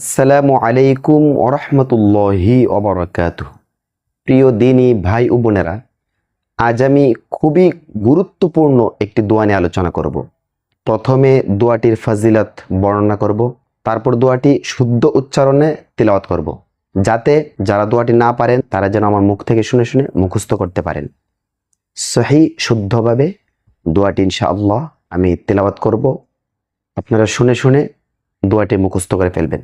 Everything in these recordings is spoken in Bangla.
আসসালামু আলাইকুম ওরহমতুল্লাহি ওবরাকাতুহ। প্রিয় দিনী ভাই ও বোনেরা, আজ আমি খুবই গুরুত্বপূর্ণ একটি দোয়া নিয়ে আলোচনা করব। প্রথমে দোয়াটির ফাজিলত বর্ণনা করব, তারপর দোয়াটি শুদ্ধ উচ্চারণে তিলাওয়াত করব, যাতে যারা দোয়াটি না পারেন তারা যেন আমার মুখ থেকে শুনে শুনে মুখস্থ করতে পারেন। সহি শুদ্ধভাবে দোয়াটি ইনশাআল্লাহ আমি তিলাওয়াত করব, আপনারা শুনে শুনে দোয়াটি মুখস্থ করে ফেলবেন।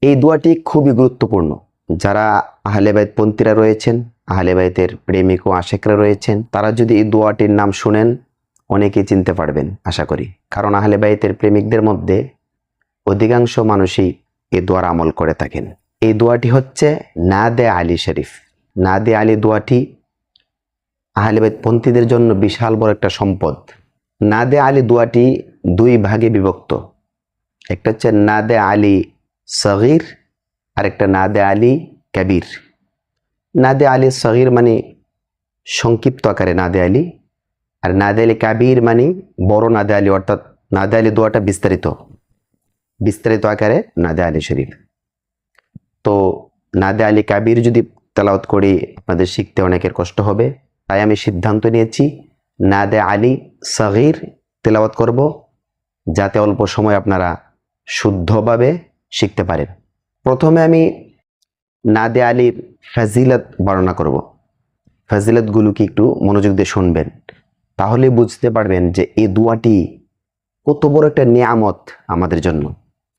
এই দোয়াটি খুবই গুরুত্বপূর্ণ। যারা আহলে বাইত পন্থীরা রয়েছেন, আহলে বাইতের প্রেমিক ও আশেকরা রয়েছেন, তারা যদি এই দোয়াটির নাম শুনেন অনেকেই চিনতে পারবেন আশা করি। কারণ আহলে বাইতের প্রেমিকদের মধ্যে অধিকাংশ মানুষই এই দোয়ার আমল করে থাকেন। এই দোয়াটি হচ্ছে নাদে আলী শরীফ। নাদে আলী দোয়াটি আহলে বাইত পন্থীদের জন্য বিশাল বড় একটা সম্পদ। নাদে আলী দোয়াটি দুই ভাগে বিভক্ত। একটা হচ্ছে নাদে আলী সগীর আর একটা নাদে আলী কবির। নাদে আলী সগীর মানে সংক্ষিপ্ত আকারে নাদে আলী, আর নাদে আলী কবির মানে বড় নাদে আলী, অর্থাৎ নাদে আলী দোয়াটা বিস্তারিত আকারে নাদে আলী শরীফ। তো নাদে আলী কবির যদি তেলাওয়াত করি আপনাদের শিখতে অনেকের কষ্ট হবে, তাই আমি সিদ্ধান্ত নিয়েছি নাদে আলী সগীর তেলাওয়াত করব, যাতে অল্প সময় আপনারা শুদ্ধভাবে শিখতে পারেন। প্রথমে আমি নাদে আলীর ফাজিলত বর্ণনা করব। ফাজিলতগুলোকে একটু মনোযোগ দিয়ে শুনবেন, তাহলে বুঝতে পারবেন যে এই দোয়াটি কত বড় একটা নিয়ামত আমাদের জন্য।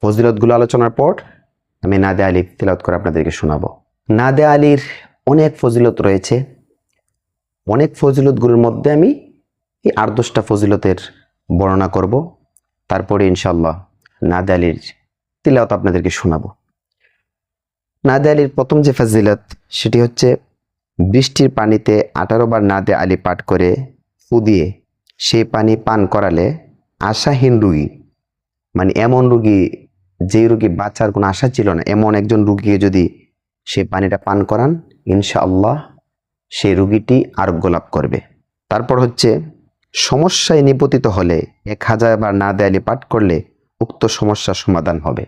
ফজিলতগুলো আলোচনার পর আমি নাদে আলী তিলাওয়াত করে আপনাদেরকে শোনাবো। নাদে আলীর অনেক ফজিলত রয়েছে। অনেক ফজিলতগুলোর মধ্যে আমি এই 8-10টা ফজিলতের বর্ণনা করব, তারপরে ইনশাআল্লাহ নাদে আলীর তিলাওয়াত আপনাদেরকে শোনাবো। নাদে আলীর প্রথম যে ফাজিলত সেটি হচ্ছে বৃষ্টির পানিতে 18 বার নাদে আলী পাঠ করে ফু দিয়ে সেই পানি পান করালে আশাহীন রোগী, মানে এমন রোগী যেই রোগী বাঁচার কোনো আশা ছিল না, এমন একজন রোগীকে যদি সেই পানিটা পান করান ইনশাআল্লাহ সেই রোগীটি আরোগ্য লাভ করবে। তারপর হচ্ছে সমস্যায় নিপতিত হলে 1000 বার নাদে আলী পাঠ করলে উক্ত সমস্যার সমাধান হবে।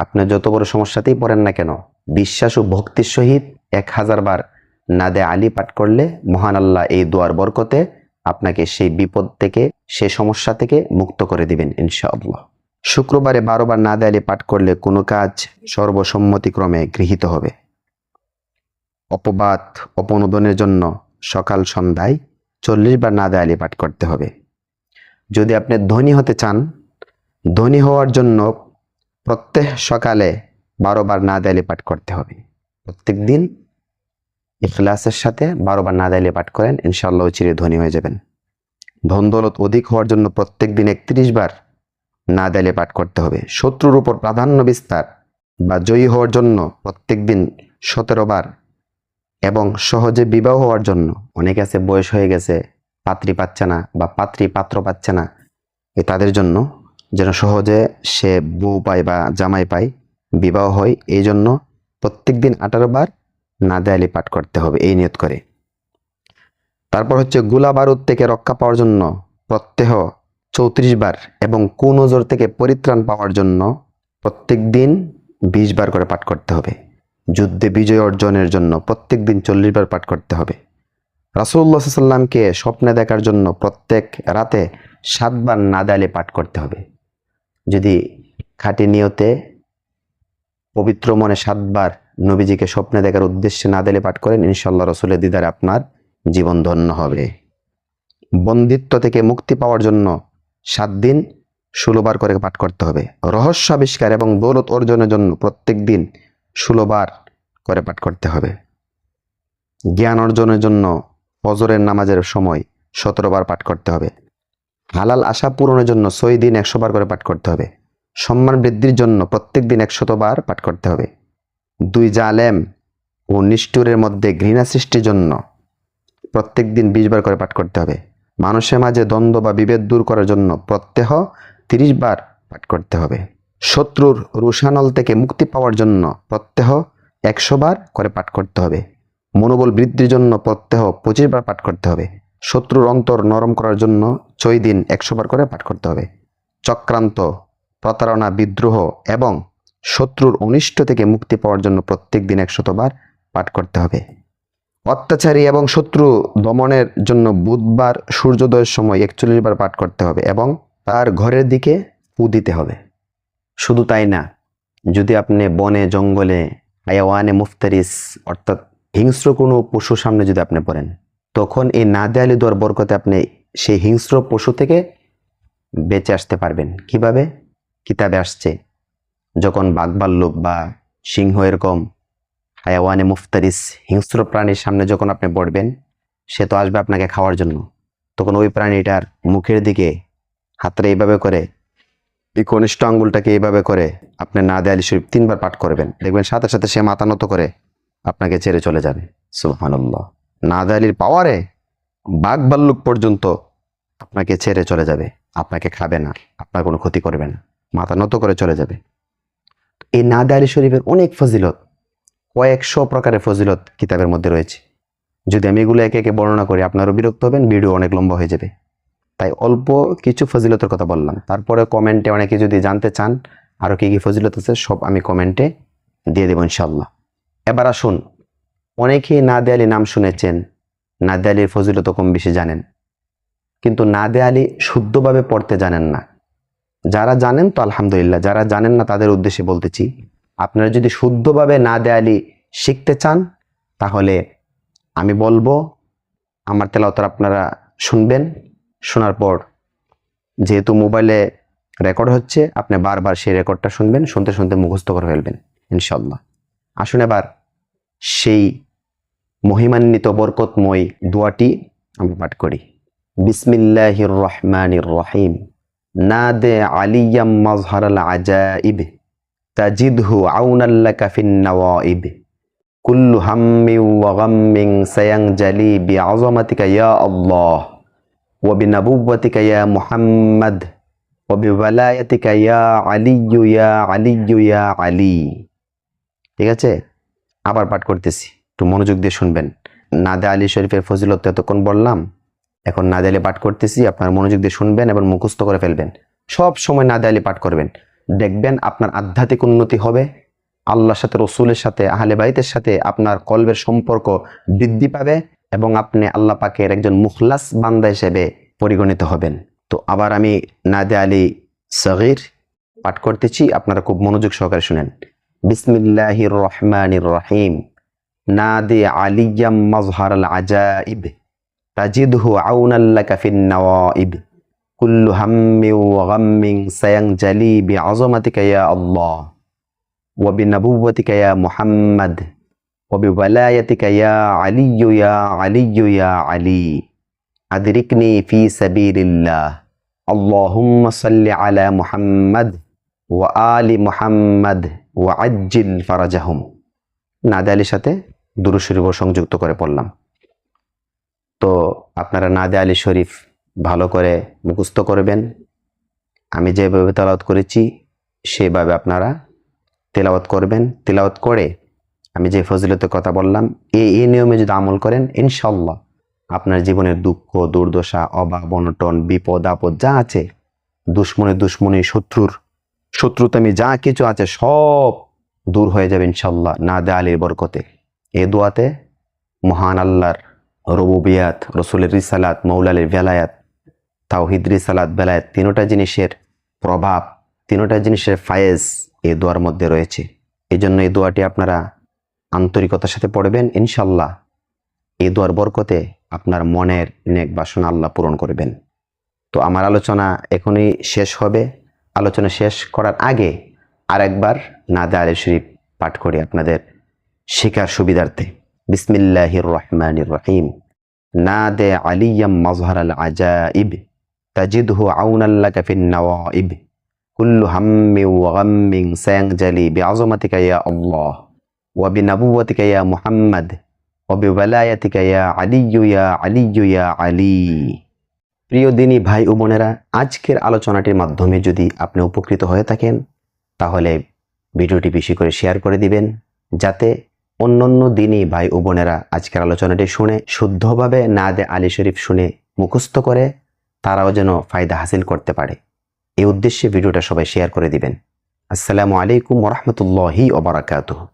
আপনার যত বড় সমস্যাতেই পড়েন না কেন, বিশ্বাস ও ভক্তির সহিত 1000 বার নাদে আলী পাঠ করলে মহান আল্লাহ এই দোয়ার বরকতে আপনাকে সেই বিপদ থেকে, সেই সমস্যা থেকে মুক্ত করে দিবেন ইনশাআল্লাহ। শুক্রবারে 12 বার নাদে আলী পাঠ করলে কোনো কাজ সর্বসম্মতিক্রমে গৃহীত হবে। অপবাদ অপনোদনের জন্য সকাল সন্ধ্যায় 40 বার নাদে আলী পাঠ করতে হবে। যদি আপনি ধনী হতে চান, ধনী হওয়ার জন্য প্রত্যেক সকালে 12 বার নাদে আলী পাঠ করতে হবে। প্রত্যেক দিন ইখলাসের সাথে 12 বার নাদে আলী পাঠ করেন, ইনশাআল্লাহ চিরে ধনী হয়ে যাবেন। ধন দৌলত অধিক হওয়ার জন্য প্রত্যেক দিন 31 বার নাদে আলী পাঠ করতে হবে। শত্রুর উপর প্রাধান্য বিস্তার বা জয়ী হওয়ার জন্য প্রত্যেক দিন 17 বার, এবং সহজে বিবাহ হওয়ার জন্য, অনেকে আছে বয়স হয়ে গেছে পাত্রী পাচ্ছে না বা পাত্রী পাত্র পাচ্ছে না, তাদের জন্য যেন সহজে সে বউ পায় বা জামাই পায়, বিবাহ হয়, এই জন্য প্রত্যেক দিন 18 বার নাদে আলী পাঠ করতে হবে এই নিয়ত করে। তারপর হচ্ছে গোলা বারুদ থেকে রক্ষা পাওয়ার জন্য প্রত্যহ 34 বার, এবং কুনজর থেকে পরিত্রাণ পাওয়ার জন্য প্রত্যেক দিন 20 বার করে পাঠ করতে হবে। যুদ্ধে বিজয় অর্জনের জন্য প্রত্যেক দিন 40 বার পাঠ করতে হবে। রাসূলুল্লাহ সাল্লাল্লাহু আলাইহি ওয়াসাল্লামকে স্বপ্নে দেখার জন্য প্রত্যেক রাতে 7 বার নাদে আলী পাঠ করতে হবে। যদি খাঁটি নিয়তে পবিত্র মনে 7 বার নবীজিকে স্বপ্নে দেখার উদ্দেশ্যে নাদে আলী পাঠ করেন, ইনশাআল্লাহ রাসূলের দিদারে আপনার জীবন ধন্য হবে। বন্দিত্ব থেকে মুক্তি পাওয়ার জন্য 7 দিন 16 বার করে পাঠ করতে হবে। রহস্য আবিষ্কার এবং দৌলত অর্জনের জন্য প্রত্যেক দিন 16 বার করে পাঠ করতে হবে। জ্ঞান অর্জনের জন্য ফজরের নামাজের সময় 17 বার পাঠ করতে হবে। হালাল আশা পূরণের জন্য 6 দিন 100 বার করে পাঠ করতে হবে। সম্মান বৃদ্ধির জন্য প্রত্যেক দিন 100 বার পাঠ করতে হবে। 2 জালেম ও নিষ্ঠুরের মধ্যে ঘৃণা সৃষ্টির জন্য প্রত্যেক দিন 20 বার করে পাঠ করতে হবে। মানুষের মাঝে দ্বন্দ্ব বা বিভেদ দূর করার জন্য প্রত্যহ 30 বার পাঠ করতে হবে। শত্রুর রোষানল থেকে মুক্তি পাওয়ার জন্য প্রত্যহ 100 বার করে পাঠ করতে হবে। মনোবল বৃদ্ধির জন্য প্রত্যহ 25 বার পাঠ করতে হবে। শত্রুর অন্তর নরম করার জন্য 6 দিন 100 বার করে পাঠ করতে হবে। চক্রান্ত, প্রতারণা, বিদ্রোহ এবং শত্রুর অনিষ্ট থেকে মুক্তি পাওয়ার জন্য প্রত্যেক দিন 100 বার পাঠ করতে হবে। অত্যাচারী এবং শত্রু দমনের জন্য বুধবার সূর্যোদয়ের সময় 41 বার পাঠ করতে হবে এবং তার ঘরের দিকে ফু দিতে হবে। শুধু তাই না, যদি আপনি বনে জঙ্গলে হায়াওয়ানে মুফতারিস অর্থাৎ হিংস্র কোনো পশুর সামনে যদি আপনি পড়েন, তখন এই নাদে আলী দোয়ার বরকতে আপনি সেই হিংস্র পশু থেকে বেঁচে আসতে পারবেন। কিভাবে? কিতাবে আসছে, যখন বাঘ ভাল্লুক বা সিংহ এরকম হায়াওয়ানে মুফতারিস হিংস্র প্রাণীর সামনে যখন আপনি পড়বেন, সে তো আসবে আপনাকে খাওয়ার জন্য। তখন ওই প্রাণীটার মুখের দিকে হাতটা এইভাবে করে, এই কনিষ্ঠ আঙ্গুলটাকে এইভাবে করে আপনি নাদে আলী শরীফ 3 বার পাঠ করবেন, দেখবেন সাথে সাথে সে মাথা নত করে আপনাকে ছেড়ে চলে যাবে। সুবহানাল্লাহ। নাদে আলীর পাওয়ারে বাঘ ভাল্লুক পর্যন্ত আপনাকে ছেড়ে চলে যাবে, আপনাকে খাবে না, আপনার কোনো ক্ষতি করবে না, মাথা নত করে চলে যাবে। এই নাদে আলী শরীফের অনেক ফজিলত, কয়েকশো প্রকারের ফজিলত কিতাবের মধ্যে রয়েছে। যদি আমি এগুলো একে একে বর্ণনা করি আপনারও বিরক্ত হবেন, ভিডিও অনেক লম্বা হয়ে যাবে। তাই অল্প কিছু ফজিলতের কথা বললাম। তারপরে কমেন্টে অনেকে যদি জানতে চান আরও কী কী ফজিলত আছে, সব আমি কমেন্টে দিয়ে দেবো ইনশাল্লাহ। এবার আসুন, অনেকেই নাদে আলী নাম শুনেছেন, নাদে আলীর ফজিলত কম বেশি জানেন, কিন্তু নাদে আলী শুদ্ধভাবে পড়তে জানেন না। যারা জানেন তো আলহামদুলিল্লাহ, যারা জানেন না তাদের উদ্দেশ্যে বলতেছি, আপনারা যদি শুদ্ধভাবে নাদে আলী শিখতে চান তাহলে আমি বলবো আমার তেলাওয়াত আপনারা শুনবেন। শোনার পর যেহেতু মোবাইলে রেকর্ড হচ্ছে, আপনি বারবার সেই রেকর্ডটা শুনবেন, শুনতে শুনতে মুখস্থ করে ফেলবেন ইনশাল্লাহ। আসুন এবার সেই মহিমান্বিত বরকতময় দোয়াটি আমরা পাঠ করি। বিসমিল্লাহির রহমানির রহিম। নাদে আলিয়াম মাজহারাল আজাইব তাজিদহু আউনাল্লাকা ফিন নওয়াইব কুল্লু হাম্মি ওয়া গাম্মিন সায়ানজালি বিআযামাতিকা ইয়া আল্লাহ ওয়া বিনবুওয়াতিকা ইয়া মুহাম্মদ ওয়া বিওয়ালায়াতিকা ইয়া আলিয়্যু ইয়া আলিয়্যু ইয়া আলী। ঠিক আছে, আবার পাঠ করতেছি, একটু মনোযোগ দিয়ে শুনবেন। নাদে আলী শরীফের ফজিলত এতক্ষণ বললাম, এখন নাদে আলী পাঠ করতেছি, আপনার মনোযোগ দিয়ে শুনবেন এবং মুখস্থ করে ফেলবেন। সব সময় নাদে আলী পাঠ করবেন, দেখবেন আপনার আধ্যাত্মিক উন্নতি হবে, আল্লাহর সাথে, রসুলের সাথে, আহলে বাইতের সাথে আপনার কলবের সম্পর্ক বৃদ্ধি পাবে এবং আপনি আল্লাহ পাকের একজন মুখলাস বান্দা হিসেবে পরিগণিত হবেন। তো আবার আমি নাদে আলী সগীর পাঠ করতেছি, আপনারা খুব মনোযোগ সহকারে শুনেন। বিসমিল্লাহির রহমানির রহিম। নাদে আলিয়াম মাজহারাল আজাইব তাজিদহু আউনাল্লাকা ফিন নওয়াইব কুল্লু হাম্মি ওয়া গাম্মিন সায়ানজালি বিআযামাতিকা ইয়া আল্লাহ ওয়া বিনবুওয়াতিকা ইয়া মুহাম্মদ ওয়া বিওয়ালায়াতিকা ইয়া আলিয়্যু ইয়া আলিয়্যু ইয়া আলী আদরিকনি ফি সাবিলিল্লাহ আল্লাহুম্মা সাল্লি আলা মুহাম্মদ ওয়া আলি মুহাম্মদ ওয়া আজ্জিল ফারাজাহুম। নাদে আলীর সাথে দুরূদ শরীফ সংযুক্ত করে পড়লাম। তো আপনারা নাদে আলী শরীফ ভালো করে মুখস্থ করবেন। আমি যেভাবে তেলাওয়াত করেছি সেভাবে আপনারা তেলাওয়াত করবেন। তেলাওয়াত করে আমি যে ফজিলতের কথা বললাম এই নিয়মে যদি আমল করেন, ইনশাল্লাহ আপনার জীবনের দুঃখ, দুর্দশা, অভাব, অনটন, বিপদ আপদ যা আছে, দুশ্মনী, শত্রুতামি যা কিছু আছে সব দূর হয়ে যাবে ইনশাল্লাহ নাদে আলীর বরকতে। এই দোয়াতে মহান আল্লাহর রুবুবিয়াত, রসুলের রিসালাত, মৌলালির বেলায়াত, তাওহীদ রিসালাত, বেলায়াত, তিনোটা জিনিসের প্রভাব, তিনোটা জিনিসের ফায়েজ এই দোয়ার মধ্যে রয়েছে। এই জন্য এই দোয়াটি আপনারা আন্তরিকতার সাথে পড়বেন, ইনশাল্লাহ এই দোয়ার বরকতে আপনার মনের নেক বাসনা আল্লাহ পূরণ করবেন। তো আমার আলোচনা এখনই শেষ হবে। আলোচনা শেষ করার আগে আরেকবার নাদে আলী শরীফ পাঠ করি আপনাদের শেখার সুবিধার্থে। বিসমিল্লাহির রহমানির রহিম। নাদে আলিয়াম মাজহারাল আজাইব তাজিদহু আউনাল্লাকা ফিন নওয়াইব কুল্লু হাম্মি ওয়া গাম্মিন সায়ানজালি বিআযামাতিকা ইয়া আল্লাহ ওয়া বিনবুওয়াতিকা ইয়া মুহাম্মদ ওয়া বিওয়ালায়াতিকা ইয়া আলিয়্যু ইয়া আলিয়্যু ইয়া আলী। প্রিয় দিনী ভাই ও বোনেরা, আজকের আলোচনাটির মাধ্যমে যদি আপনি উপকৃত হয়ে থাকেন তাহলে ভিডিওটি বেশি করে শেয়ার করে দিবেন, যাতে অন্যান্য দিনী ভাই ও বোনেরা আজকের আলোচনাটি শুনে শুদ্ধভাবে নাদে আলী শরীফ শুনে মুখস্থ করে তারাও যেন ফায়দা হাসিল করতে পারে। এই উদ্দেশ্যে ভিডিওটা সবাই শেয়ার করে দিবেন। আসসালামু আলাইকুম ওয়া রাহমাতুল্লাহি ওয়া বারাকাতুহু।